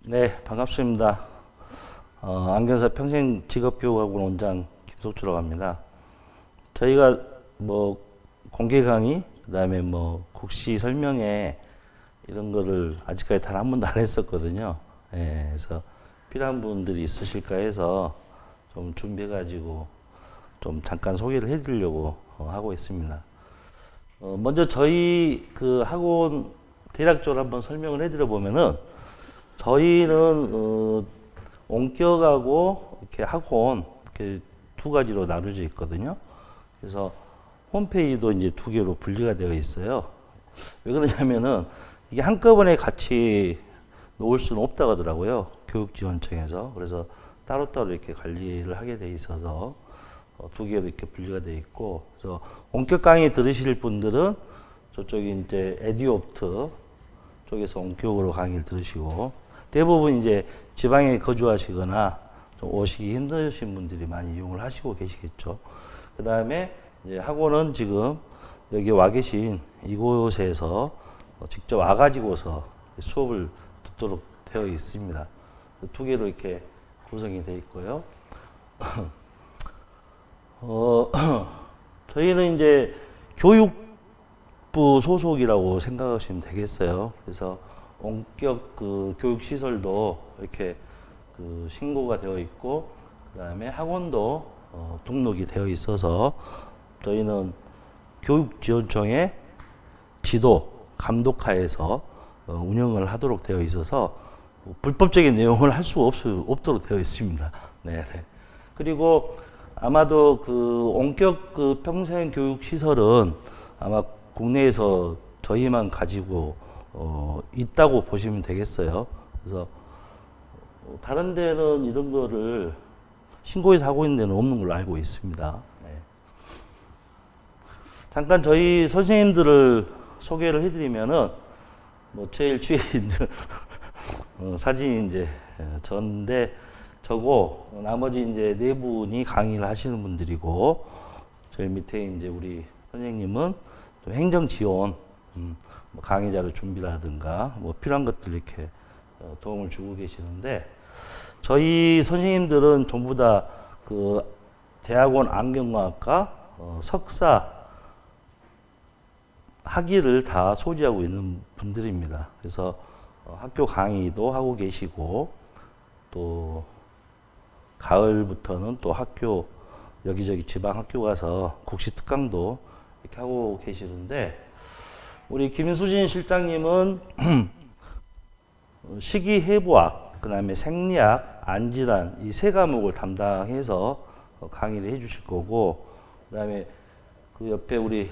네, 반갑습니다. 안경사 평생직업교육학원 원장 김석주라고 합니다. 저희가 뭐 공개 강의, 그다음에 뭐 국시 설명회 이런 거를 아직까지 단 한 번도 안 했었거든요. 예, 그래서 필요한 분들이 있으실까 해서 좀 준비해가지고 좀 잠깐 소개를 해드리려고 하고 있습니다. 먼저 저희 그 학원 대략적으로 한번 설명을 해드려 보면은 저희는 원격하고 이렇게 학원 이렇게 두 가지로 나눠져 있거든요. 그래서 홈페이지도 이제 두 개로 분리가 되어 있어요. 왜 그러냐면은 이게 한꺼번에 같이 놓을 수는 없다고 하더라고요. 교육지원청에서. 그래서 따로따로 이렇게 관리를 하게 돼 있어서 두 개로 이렇게 분리가 되어 있고, 그래서 원격 강의 들으실 분들은 저쪽이 이제 에듀옵트 쪽에서 원격으로 강의를 들으시고, 대부분 이제 지방에 거주하시거나 좀 오시기 힘드신 분들이 많이 이용을 하시고 계시겠죠. 그 다음에 이제 학원은 지금 여기 와 계신 이곳에서 직접 와가지고서 수업을 듣도록 되어 있습니다. 두 개로 이렇게 구성이 되어 있고요. 저희는 이제 교육부 소속이라고 생각하시면 되겠어요. 그래서 원격 그 교육 시설도 이렇게 그 신고가 되어 있고, 그 다음에 학원도 등록이 되어 있어서 저희는 교육지원청의 지도 감독하에서 운영을 하도록 되어 있어서 불법적인 내용을 할 수 없도록 되어 있습니다. 네. 그리고 아마도 그 원격 그 평생 교육 시설은 아마 국내에서 저희만 가지고 있다고 보시면 되겠어요. 그래서 다른 데는 이런 거를 신고해서 하고 있는 데는 없는 걸로 알고 있습니다. 네. 잠깐 저희 선생님들을 소개를 해드리면은 뭐 제일 뒤에 있는 사진이 이제 저인데, 저고 나머지 이제 네 분이 강의를 하시는 분들이고, 저희 밑에 이제 우리 선생님은 좀 행정 지원, 뭐 강의 자료 준비라든가 뭐 필요한 것들 이렇게 도움을 주고 계시는데, 저희 선생님들은 전부 다 그 대학원 안경과학과 석사 학위를 다 소지하고 있는 분들입니다. 그래서 학교 강의도 하고 계시고, 또 가을부터는 또 학교 여기저기 지방 학교 가서 국시 특강도 이렇게 하고 계시는데, 우리 김수진 실장님은 식이해부학, 그다음에 생리학, 안질환 이 세 과목을 담당해서 강의를 해주실 거고, 그다음에 그 옆에 우리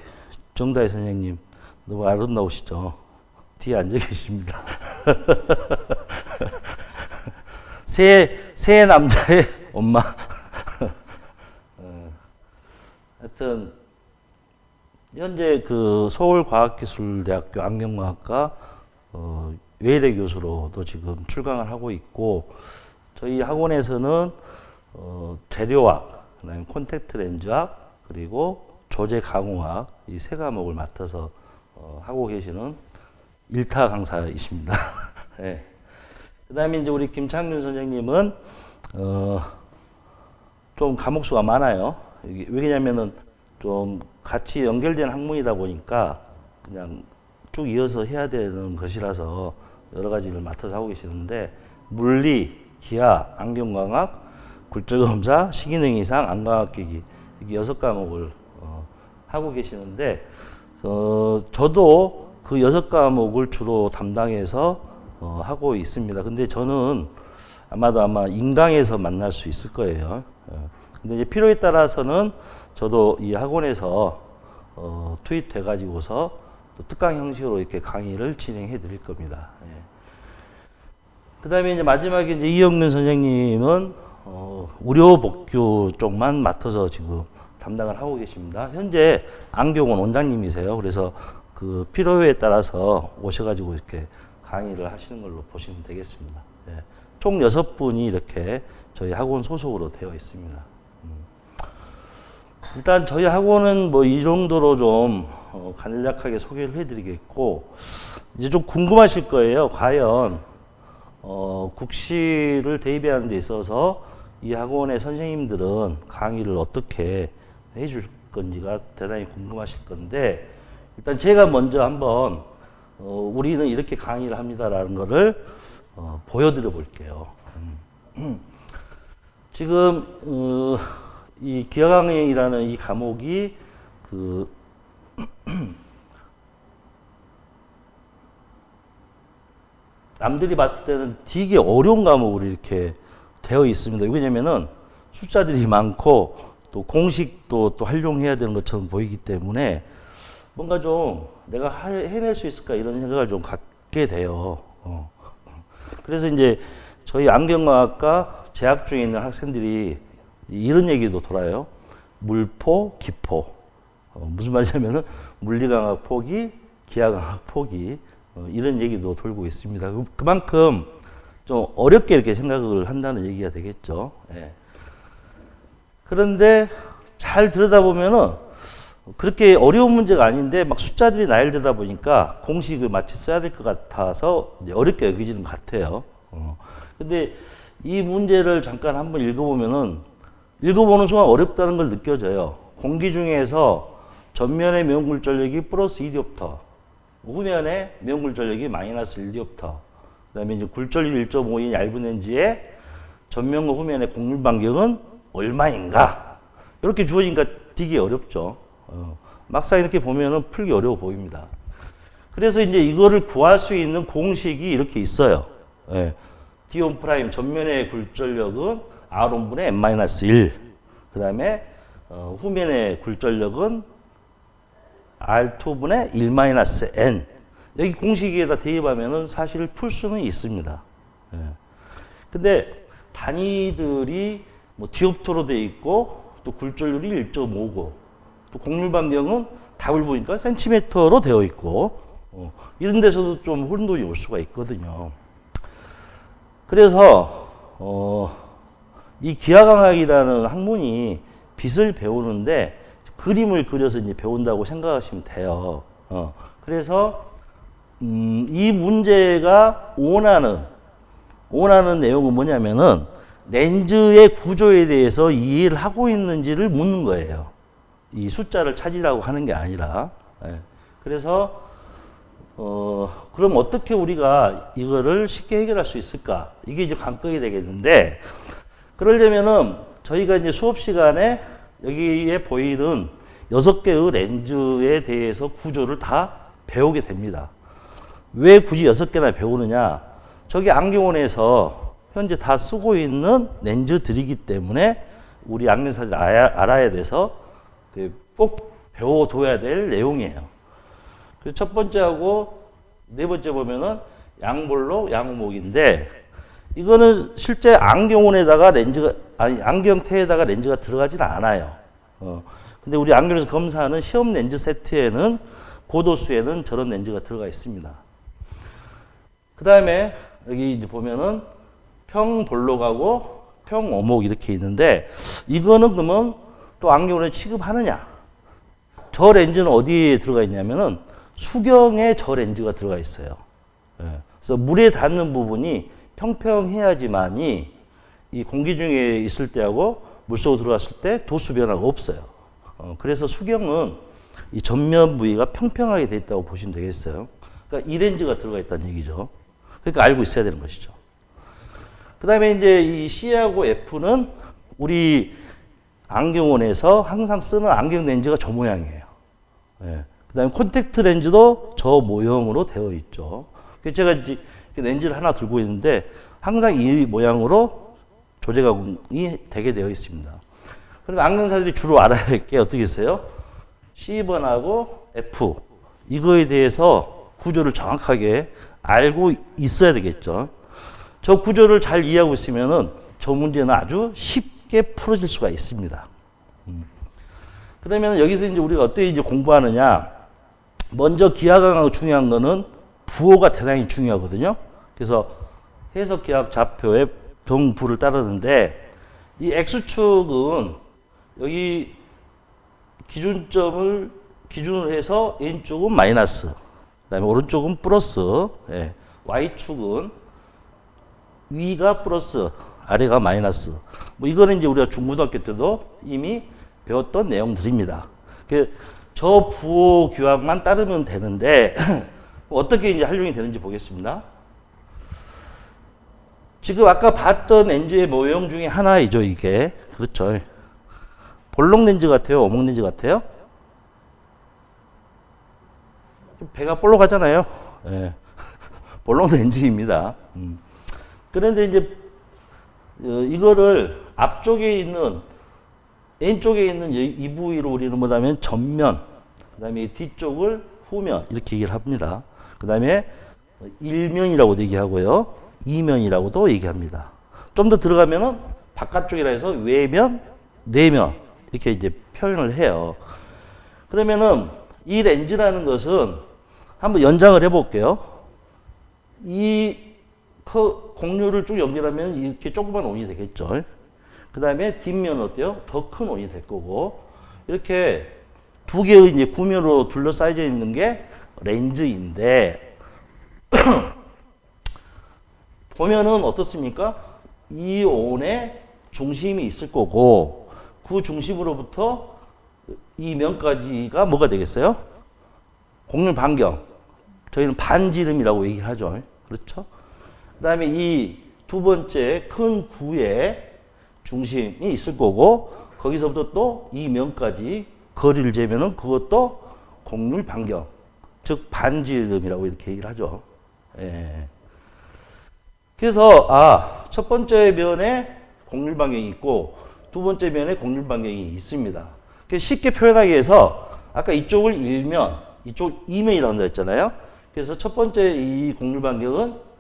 정다희 선생님 너무 아름다우시죠? 뒤에 앉아 계십니다. 세 남자의 엄마. 하여튼 현재 그 서울과학기술대학교 안경과학과 외래 교수로도 지금 출강을 하고 있고, 저희 학원에서는 재료학, 그다음에 콘택트 렌즈학, 그리고 조제 강호학 이 세 과목을 맡아서 하고 계시는 일타 강사이십니다. 네. 그다음에 이제 우리 김창균 선생님은 좀 과목 수가 많아요. 이게 왜냐면은 좀 같이 연결된 학문이다 보니까 그냥 쭉 이어서 해야 되는 것이라서 여러 가지를 맡아서 하고 계시는데, 물리, 기하, 안경광학, 굴절검사, 식이능이상, 안광학기기 이게 6과목을 하고 계시는데, 저도 그 6과목을 주로 담당해서 하고 있습니다. 근데 저는 아마 인강에서 만날 수 있을 거예요. 근데 이제 필요에 따라서는 저도 이 학원에서 투입돼 가지고서 또 특강 형식으로 이렇게 강의를 진행해 드릴 겁니다. 예. 그 다음에 이제 마지막에 이제 이영균 선생님은 의료복교 쪽만 맡아서 지금 담당을 하고 계십니다. 현재 안경원 원장님이세요. 그래서 그 필요에 따라서 오셔가지고 이렇게 강의를 하시는 걸로 보시면 되겠습니다. 예. 총 6분이 이렇게 저희 학원 소속으로 되어 있습니다. 일단 저희 학원은 뭐 이 정도로 좀 간략하게 소개를 해드리겠고, 이제 좀 궁금하실 거예요. 과연 국시를 대입하는 데 있어서 이 학원의 선생님들은 강의를 어떻게 해줄 건지가 대단히 궁금하실 건데, 일단 제가 먼저 한번 우리는 이렇게 강의를 합니다라는 거를 보여드려 볼게요. 지금 이 기하강의라는 이 과목이 그 남들이 봤을 때는 되게 어려운 과목으로 이렇게 되어 있습니다. 왜냐면은 숫자들이 많고 또 공식도 또 활용해야 되는 것처럼 보이기 때문에 뭔가 좀 내가 해낼 수 있을까 이런 생각을 좀 갖게 돼요. 그래서 이제 저희 안경과학과 재학 중에 있는 학생들이 이런 얘기도 돌아요. 물포, 기포. 무슨 말이냐면은 물리강학 포기, 기하강학 포기. 이런 얘기도 돌고 있습니다. 그만큼 좀 어렵게 이렇게 생각을 한다는 얘기가 되겠죠. 예. 그런데 잘 들여다보면은 그렇게 어려운 문제가 아닌데 막 숫자들이 나열되다 보니까 공식을 마치 써야 될 것 같아서 어렵게 여겨지는 것 같아요. 근데 이 문제를 잠깐 한번 읽어보면은 읽어보는 순간 어렵다는 걸 느껴져요. 공기 중에서 전면의 매운굴전력이 플러스 2디옵터, 후면의 매운굴전력이 마이너스 1디옵터, 그 다음에 이제 굴전력 1.5인 얇은 렌즈의 전면과 후면의 곡률 반경은 얼마인가? 이렇게 주어지니까 되게 어렵죠. 막상 이렇게 보면은 풀기 어려워 보입니다. 그래서 이제 이거를 구할 수 있는 공식이 이렇게 있어요. 예. D1 프라임 전면의 굴전력은 R1분의 n-1. 그 다음에 후면의 굴전력은 R2분의 1-n. 여기 공식에다 대입하면은 사실 풀 수는 있습니다. 예. 근데 단위들이 뭐 디옵터로 되어 있고 또 굴전율이 1.5고 또 곡률 반경은 답을 보니까 센티미터로 되어 있고 이런 데서도 좀 혼돈이 올 수가 있거든요. 그래서 이 기하강학이라는 학문이 빛을 배우는데 그림을 그려서 이제 배운다고 생각하시면 돼요. 그래서 이 문제가 원하는 내용은 뭐냐면은 렌즈의 구조에 대해서 이해를 하고 있는지를 묻는 거예요. 이 숫자를 찾으려고 하는 게 아니라. 예. 그래서 그럼 어떻게 우리가 이거를 쉽게 해결할 수 있을까? 이게 이제 관건이 되겠는데, 그러려면은 저희가 이제 수업 시간에 여기에 보이는 6개의 렌즈에 대해서 구조를 다 배우게 됩니다. 왜 굳이 6개나 배우느냐? 저기 안경원에서 현재 다 쓰고 있는 렌즈들이기 때문에 우리 안경사들 알아야 돼서 꼭 배워둬야 될 내용이에요. 그래서 첫 번째하고 네 번째 보면은 양볼록, 양우목인데 이거는 실제 안경원에다가 안경테에다가 렌즈가 들어가지는 않아요. 근데 우리 안경에서 검사하는 시험 렌즈 세트에는 고도수에는 저런 렌즈가 들어가 있습니다. 그 다음에 여기 이제 보면은 평볼록하고 평오목 이렇게 있는데 이거는 그러면 또 안경원에 취급하느냐? 저 렌즈는 어디에 들어가 있냐면은 수경에 저 렌즈가 들어가 있어요. 그래서 물에 닿는 부분이 평평해야지만이 이 공기 중에 있을 때하고 물속으로 들어갔을 때 도수 변화가 없어요. 그래서 수경은 이 전면 부위가 평평하게 되어 있다고 보시면 되겠어요. 그러니까 이 렌즈가 들어가 있다는 얘기죠. 그러니까 알고 있어야 되는 것이죠. 그 다음에 이제 이 C하고 F는 우리 안경원에서 항상 쓰는 안경 렌즈가 저 모양이에요. 예. 그 다음에 콘택트 렌즈도 저 모형으로 되어 있죠. 제가 이제 렌즈를 하나 들고 있는데 항상 이 모양으로 조제 가공이 되게 되어 있습니다. 그럼 안경사들이 주로 알아야 할 게 어떻게 있어요? C번하고 F. 이거에 대해서 구조를 정확하게 알고 있어야 되겠죠. 저 구조를 잘 이해하고 있으면은 저 문제는 아주 쉽게 풀어질 수가 있습니다. 그러면 여기서 이제 우리가 어떻게 이제 공부하느냐? 먼저 기하강하고 중요한 거는 부호가 대단히 중요하거든요. 그래서 해석기하 좌표의 병부를 따르는데 이 X축은 여기 기준점을 기준으로 해서 왼쪽은 마이너스, 그다음에 오른쪽은 플러스, 예. Y축은 위가 플러스, 아래가 마이너스. 뭐 이거는 이제 우리가 중고등학교 때도 이미 배웠던 내용들입니다. 저 부호 규항만 따르면 되는데 어떻게 이제 활용이 되는지 보겠습니다. 지금 아까 봤던 렌즈의 모형 중에 하나이죠, 이게. 그렇죠. 볼록 렌즈 같아요? 오목 렌즈 같아요? 배가 볼록하잖아요. 예. 볼록 렌즈입니다. 그런데 이제 이거를 앞쪽에 있는 왼쪽에 있는 이 부위로 우리는 뭐냐면 전면, 그 다음에 뒤쪽을 후면 이렇게 얘기를 합니다. 그 다음에 일면이라고도 얘기하고요, 이면이라고도 얘기합니다. 좀 더 들어가면은 바깥쪽이라 해서 외면, 내면 이렇게 이제 표현을 해요. 그러면은 이 렌즈라는 것은 한번 연장을 해볼게요. 이 곡률을 쭉 연결하면 이렇게 조그만 원이 되겠죠. 그 다음에 뒷면은 어때요? 더 큰 원이 될 거고, 이렇게 두 개의 이제 구면으로 둘러싸여져 있는 게 렌즈인데, 보면은 어떻습니까? 이 원에 중심이 있을 거고, 그 중심으로부터 이 면까지가 뭐가 되겠어요? 곡률 반경. 저희는 반지름이라고 얘기를 하죠. 그렇죠? 그 다음에 이 두 번째 큰 구에 중심이 있을 거고, 거기서부터 또 이 면까지 거리를 재면은 그것도 곡률 반경, 즉 반지름이라고 이렇게 얘기를 하죠. 예. 그래서 첫 번째 면에 곡률 반경이 있고 두 번째 면에 곡률 반경이 있습니다. 쉽게 표현하기 위해서 아까 이쪽을 1면, 이쪽 2면이라고 했잖아요. 그래서 첫 번째 이 곡률 반경은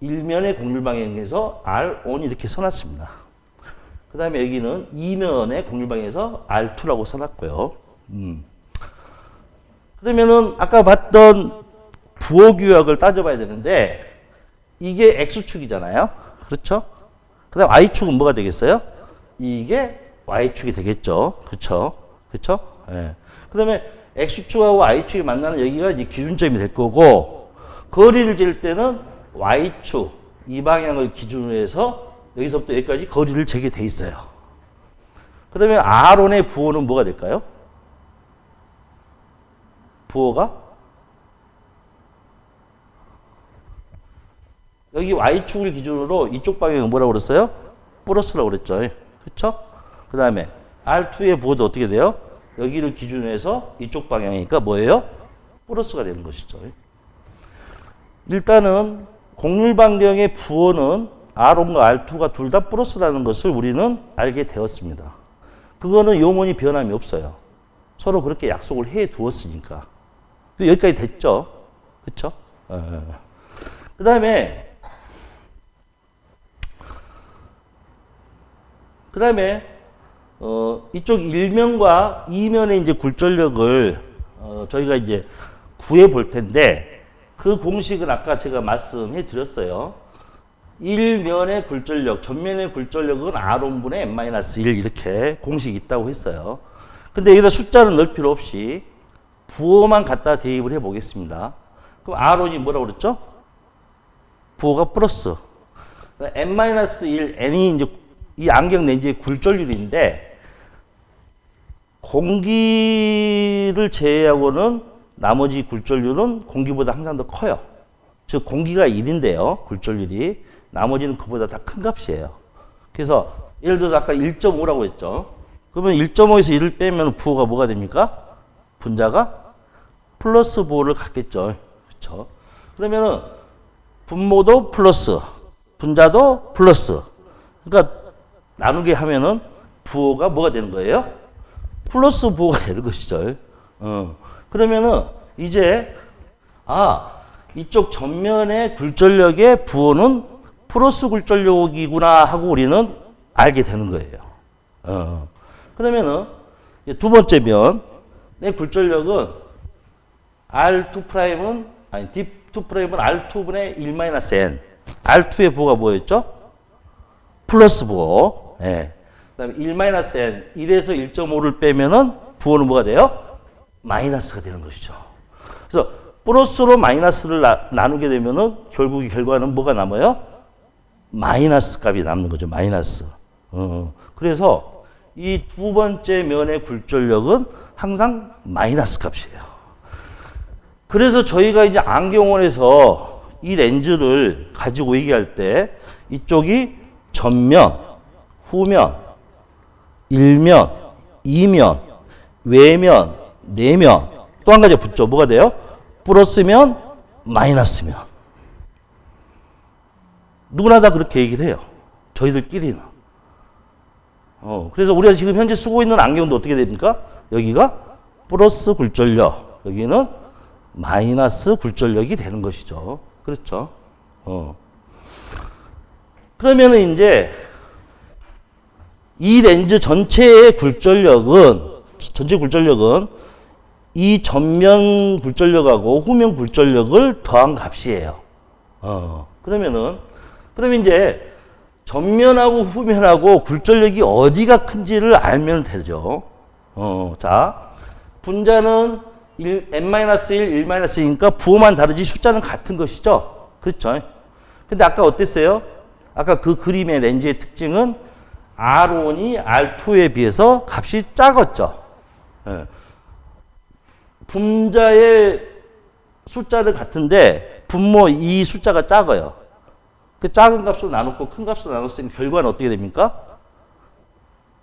1면의 곡률 반경에서 R1 이렇게 써놨습니다. 그 다음에 여기는 2면의 곡률 반경에서 R2라고 써놨고요. 그러면은 아까 봤던 부호 규약을 따져봐야 되는데, 이게 X축이잖아요. 그렇죠? 그 다음 Y축은 뭐가 되겠어요? 이게 Y축이 되겠죠. 그렇죠? 그렇죠? 예. 그러면 X축하고 Y축이 만나는 여기가 이제 기준점이 될 거고, 거리를 잴 때는 Y축, 이 방향을 기준으로 해서 여기서부터 여기까지 거리를 재게 돼 있어요. 그러면 R1의 부호는 뭐가 될까요? 부호가? 여기 Y축을 기준으로 이쪽 방향은 뭐라고 그랬어요? 플러스라고 그랬죠. 그렇죠? 그 다음에 R2의 부호도 어떻게 돼요? 여기를 기준으로 해서 이쪽 방향이니까 뭐예요? 플러스가 되는 것이죠. 일단은 곡률 반경의 부호는 R1과 R2가 둘 다 플러스라는 것을 우리는 알게 되었습니다. 그거는 요문이 변함이 없어요. 서로 그렇게 약속을 해 두었으니까. 여기까지 됐죠. 그렇죠? 그 다음에 이쪽 1면과 2면의 이제 굴절력을 저희가 이제 구해 볼 텐데, 그 공식은 아까 제가 말씀해 드렸어요. 1면의 굴절력, 전면의 굴절력은 R1분의 n-1 이렇게 공식이 있다고 했어요. 근데 여기다 숫자는 넣을 필요 없이 부호만 갖다 대입을 해 보겠습니다. 그럼 R1이 뭐라고 그랬죠? 부호가 플러스. n-1, n이 이제 이 안경 렌즈의 굴절률인데, 공기를 제외하고는 나머지 굴절률은 공기보다 항상 더 커요. 즉 공기가 1인데요. 굴절률이. 나머지는 그보다 다 큰 값이에요. 그래서 예를 들어서 아까 1.5라고 했죠. 그러면 1.5에서 1을 빼면 부호가 뭐가 됩니까? 분자가 플러스 부호를 갖겠죠. 그렇죠? 그러면은 분모도 플러스, 분자도 플러스. 그러니까 나누게 하면은 부호가 뭐가 되는 거예요? 플러스 부호가 되는 것이죠. 그러면은 이제 이쪽 전면의 굴절력의 부호는 플러스 굴절력이구나 하고 우리는 알게 되는 거예요. 그러면은 두 번째 면의 굴절력은 R2'은 아니 D2'은 R2분의 1-n. R2의 부호가 뭐였죠? 플러스 부호. 예. 그다음에 1-n, 1에서 1.5를 빼면은 부호는 뭐가 돼요? 마이너스가 되는 것이죠. 그래서 플러스로 마이너스를 나누게 되면은 결국 결과는 뭐가 남아요? 마이너스 값이 남는 거죠. 마이너스. 그래서 이 두 번째 면의 굴절력은 항상 마이너스 값이에요. 그래서 저희가 이제 안경원에서 이 렌즈를 가지고 얘기할 때 이쪽이 전면, 후면, 일면, 이면, 외면, 내면 또 한 가지 붙죠. 뭐가 돼요? 플러스면, 마이너스면. 누구나 다 그렇게 얘기를 해요. 저희들끼리는. 그래서 우리가 지금 현재 쓰고 있는 안경도 어떻게 됩니까? 여기가 플러스 굴절력, 여기는 마이너스 굴절력이 되는 것이죠. 그렇죠? 그러면은 이제 이 렌즈 전체의 굴절력은 이 전면 굴절력하고 후면 굴절력을 더한 값이에요. 그럼 이제 전면하고 후면하고 굴절력이 어디가 큰지를 알면 되죠. 자, 분자는 n-1, 1-1이니까 부호만 다르지 숫자는 같은 것이죠. 그렇죠? 근데 아까 어땠어요? 아까 그 그림의 렌즈의 특징은 R1이 R2에 비해서 값이 작았죠. 예. 분자의 숫자를 같은데 분모 이 숫자가 작아요. 그 작은 값으로 나눴고 큰 값으로 나눴으니 결과는 어떻게 됩니까?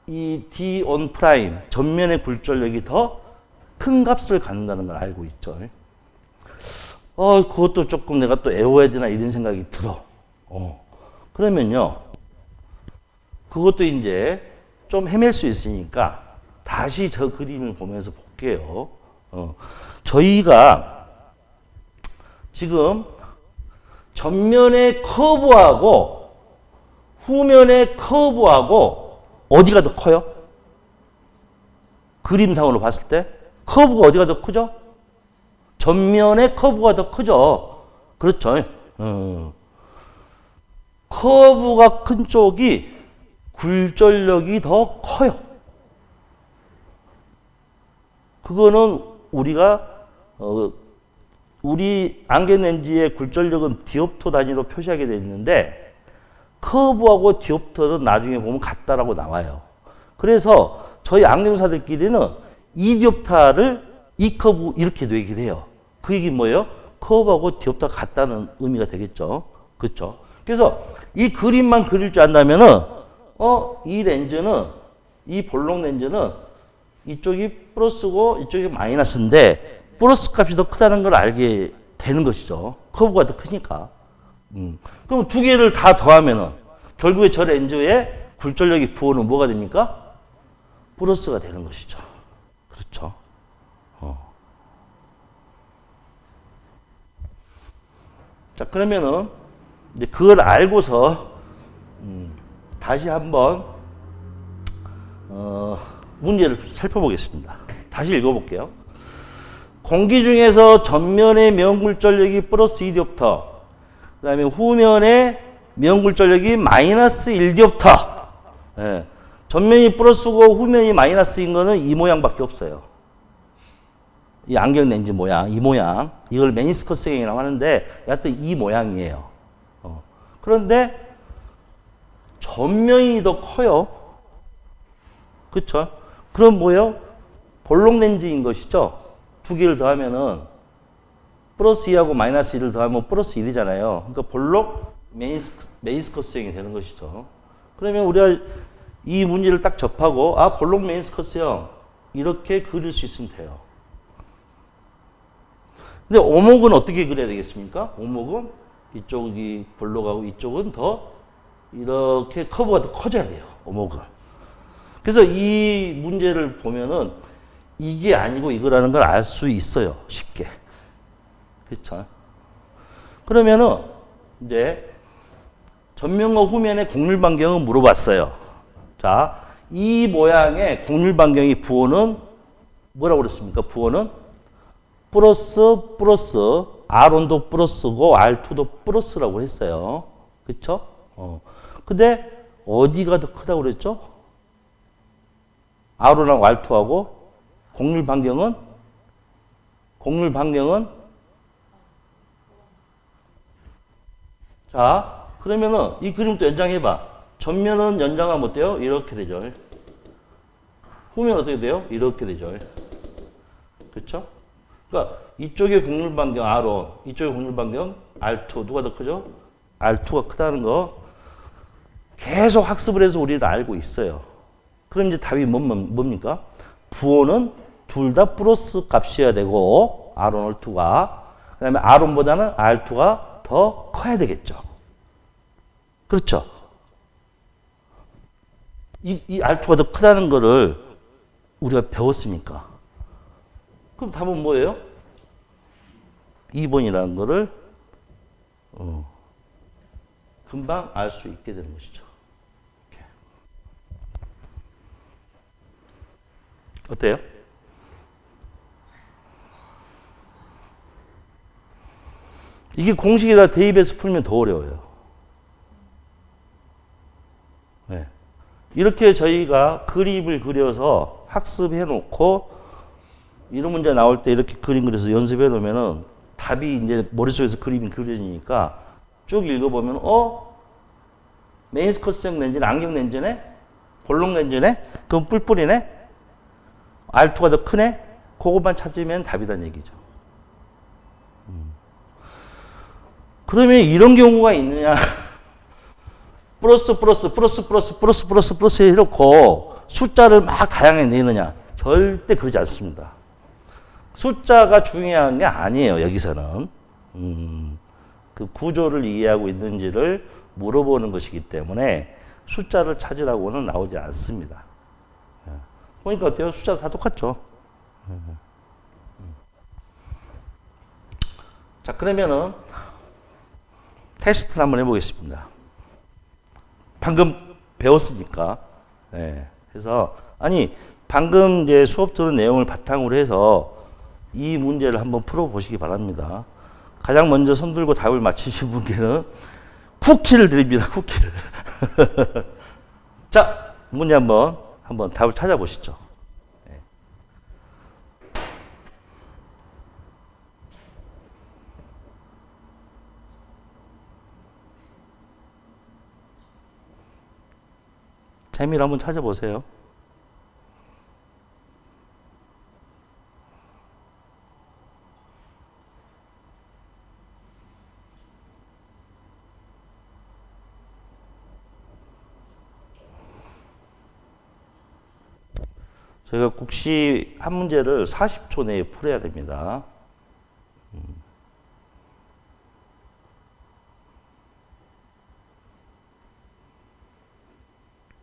이 D1 프라임 전면의 굴절력이 더 큰 값을 갖는다는 걸 알고 있죠. 그것도 조금 내가 또 외워야 되나 이런 생각이 들어. 그러면요. 그것도 이제 좀 헤맬 수 있으니까 다시 저 그림을 보면서 볼게요. 저희가 지금 전면의 커브하고 후면의 커브하고 어디가 더 커요? 그림상으로 봤을 때 커브가 어디가 더 크죠? 전면의 커브가 더 크죠. 그렇죠. 커브가 큰 쪽이 굴절력이 더 커요. 그거는 우리가 우리 안경 렌즈의 굴절력은 디옵터 단위로 표시하게 되어 있는데 커브하고 디옵터는 나중에 보면 같다라고 나와요. 그래서 저희 안경사들끼리는 이 디옵터를 이 커브 이렇게 얘기를 해요. 그 얘기 뭐예요? 커브하고 디옵터가 같다는 의미가 되겠죠. 그렇죠? 그래서 이 그림만 그릴 줄 안다면은 이 렌즈는 이 볼록 렌즈는 이쪽이 플러스고 이쪽이 마이너스인데 플러스 값이 더 크다는 걸 알게 되는 것이죠. 커브가 더 크니까. 그럼 두 개를 다 더하면은 결국에 저 렌즈의 굴절력의 부호는 뭐가 됩니까? 플러스가 되는 것이죠. 그렇죠. 자, 그러면은 이제 그걸 알고서 다시 한번 문제를 살펴보겠습니다. 다시 읽어볼게요. 공기 중에서 전면의 면굴절력이 플러스 2디옵터, 그 다음에 후면의 면굴절력이 마이너스 1디옵터. 예. 전면이 플러스고 후면이 마이너스인 거는 이 모양밖에 없어요. 이 안경 렌즈 모양, 이 모양. 이걸 메니스커스 형이라고 하는데 여하튼 이 모양이에요. 그런데 전면이 더 커요. 그쵸? 그럼 뭐예요? 볼록 렌즈인 것이죠. 두 개를 더하면은 플러스 2하고 마이너스 1을 더하면 플러스 1이잖아요. 그러니까 볼록 메니스커스형이 되는 것이죠. 그러면 우리가 이 문제를 딱 접하고 볼록 메니스커스형 이렇게 그릴 수 있으면 돼요. 근데 오목은 어떻게 그려야 되겠습니까? 오목은 이쪽이 볼록하고 이쪽은 더 이렇게 커브가 더 커져야 돼요. 오목은. 그래서 이 문제를 보면은 이게 아니고 이거라는 걸 알 수 있어요. 쉽게. 그렇죠? 그러면은 이제 전면과 후면의 곡률 반경은 물어봤어요. 자, 이 모양의 곡률 반경의 부호는 뭐라고 그랬습니까? 부호는 플러스 R1도 플러스고 R2도 플러스라고 했어요. 그렇죠? 근데 어디가 더 크다고 그랬죠? R1하고 R2하고 곡률 반경은 자, 그러면은 이 그림 또 연장해봐. 전면은 연장하면 어때요? 이렇게 되죠. 후면 어떻게 돼요? 이렇게 되죠. 그렇죠? 그러니까 이쪽의 곡률 반경 R1, 이쪽의 곡률 반경 R2. 누가 더 크죠? R2가 크다는 거 계속 학습을 해서 우리는 알고 있어요. 그럼 이제 답이 뭡니까? 부호는 둘 다 플러스 값이어야 되고 R1, R2가 그 다음에 R1보다는 R2가 더 커야 되겠죠. 그렇죠? 이 R2가 더 크다는 거를 우리가 배웠으니까. 그럼 답은 뭐예요? 2번이라는 거를 금방 알 수 있게 되는 것이죠. 이렇게. 어때요? 이게 공식에다 대입해서 풀면 더 어려워요. 네. 이렇게 저희가 그림을 그려서 학습해 놓고 이런 문제 나올 때 이렇게 그림 그려서 연습해 놓으면은 답이 이제 머릿속에서 그림이 그려지니까 쭉 읽어보면 메인스커스형 렌즈는 안경 렌즈네? 볼록 렌즈네? 그럼 뿔뿔이네? R2가 더 크네? 그것만 찾으면 답이란 얘기죠. 그러면 이런 경우가 있느냐? 플러스 해놓고 숫자를 막 다양하게 내느냐? 절대 그러지 않습니다. 숫자가 중요한 게 아니에요, 여기서는. 그 구조를 이해하고 있는지를 물어보는 것이기 때문에 숫자를 찾으라고는 나오지 않습니다. 보니까 어때요? 숫자가 다 똑같죠? 자, 그러면은 테스트를 한번 해보겠습니다. 방금 배웠으니까. 네. 그래서, 방금 이제 수업 들은 내용을 바탕으로 해서 이 문제를 한번 풀어보시기 바랍니다. 가장 먼저 손 들고 답을 맞히신 분께는 쿠키를 드립니다. 쿠키를. 자, 문제 한번 답을 찾아보시죠. 네. 재미를 한번 찾아보세요. 저희가 국시 한 문제를 40초 내에 풀어야 됩니다.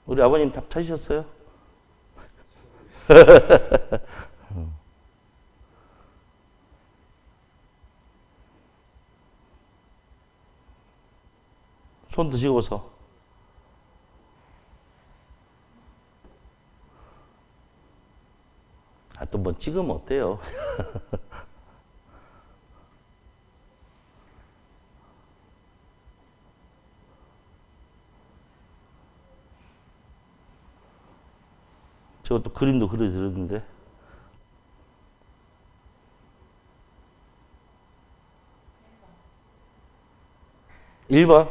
우리 아버님 답 찾으셨어요? 손 드시고서. 또 뭐 찍으면 어때요? 저것도 그림도 그려드렸는데. (1번)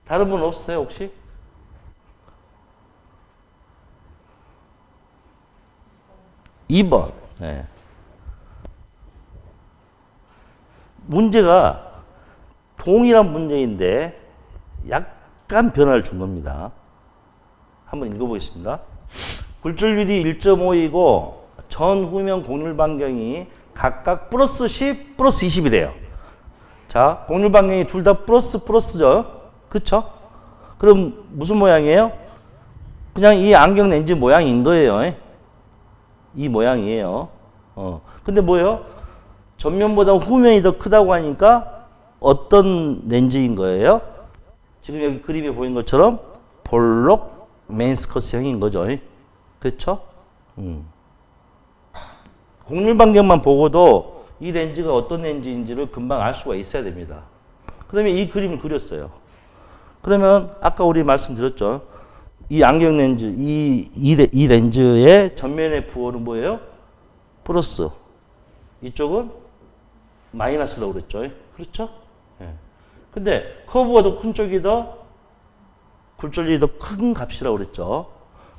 다른 분 없으세요 혹시? (2번) 네. 문제가 동일한 문제인데 약간 변화를 준 겁니다. 한번 읽어보겠습니다. 굴절률이 1.5이고 전 후면 곡률 반경이 각각 플러스 10, 플러스 20이래요. 자, 곡률 반경이 둘 다 플러스죠. 그쵸? 그럼 무슨 모양이에요? 그냥 이 안경 렌즈 모양인 거예요. 이 모양이에요. 근데 뭐예요? 전면보다 후면이 더 크다고 하니까 어떤 렌즈인 거예요? 지금 여기 그림에 보인 것처럼 볼록 메인스커스형인 거죠. 그렇죠? 곡률 반경만 보고도 이 렌즈가 어떤 렌즈인지를 금방 알 수가 있어야 됩니다. 그러면 이 그림을 그렸어요. 그러면 아까 우리 말씀드렸죠. 이 안경 렌즈, 이 렌즈의 전면의 부호는 뭐예요? 플러스. 이쪽은 마이너스라고 그랬죠. 그렇죠? 네. 근데 커브가 더 큰 쪽이 더 굴절이 더 큰 값이라고 그랬죠.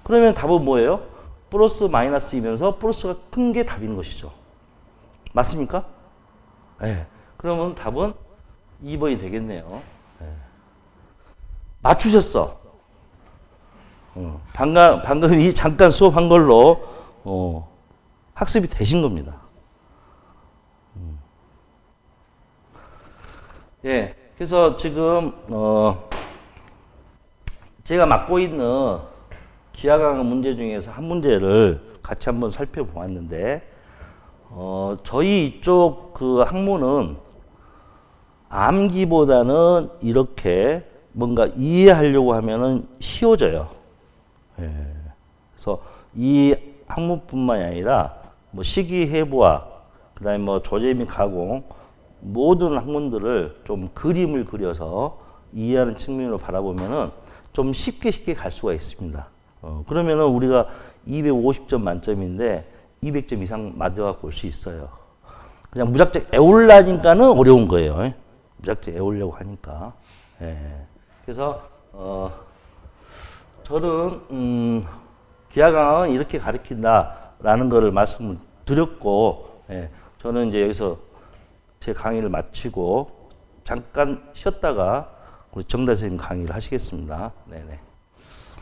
그러면 답은 뭐예요? 플러스 마이너스이면서 플러스가 큰 게 답인 것이죠. 맞습니까? 네. 그러면 답은 2번이 되겠네요. 네. 맞추셨어. 방금 이 잠깐 수업한 걸로 학습이 되신 겁니다. 예. 그래서 지금 제가 맡고 있는 기하강의 문제 중에서 한 문제를 같이 한번 살펴보았는데 저희 이쪽 그 학문은 암기보다는 이렇게 뭔가 이해하려고 하면은 쉬워져요. 예. 그래서 이 학문뿐만이 아니라 뭐 식이해부학, 그다음에 뭐 조제 및 가공 모든 학문들을 좀 그림을 그려서 이해하는 측면으로 바라보면은 좀 쉽게 갈 수가 있습니다. 그러면은 우리가 250점 만점인데 200점 이상 맞아갖고 올 수 있어요. 그냥 무작정 애올라니까는 어려운 거예요. 무작정 애우려고 하니까. 예. 그래서 저는 기하강은 이렇게 가르친다라는 거를 말씀을 드렸고, 예. 저는 이제 여기서 제 강의를 마치고 잠깐 쉬었다가 우리 정다 선생님 강의를 하시겠습니다. 네네.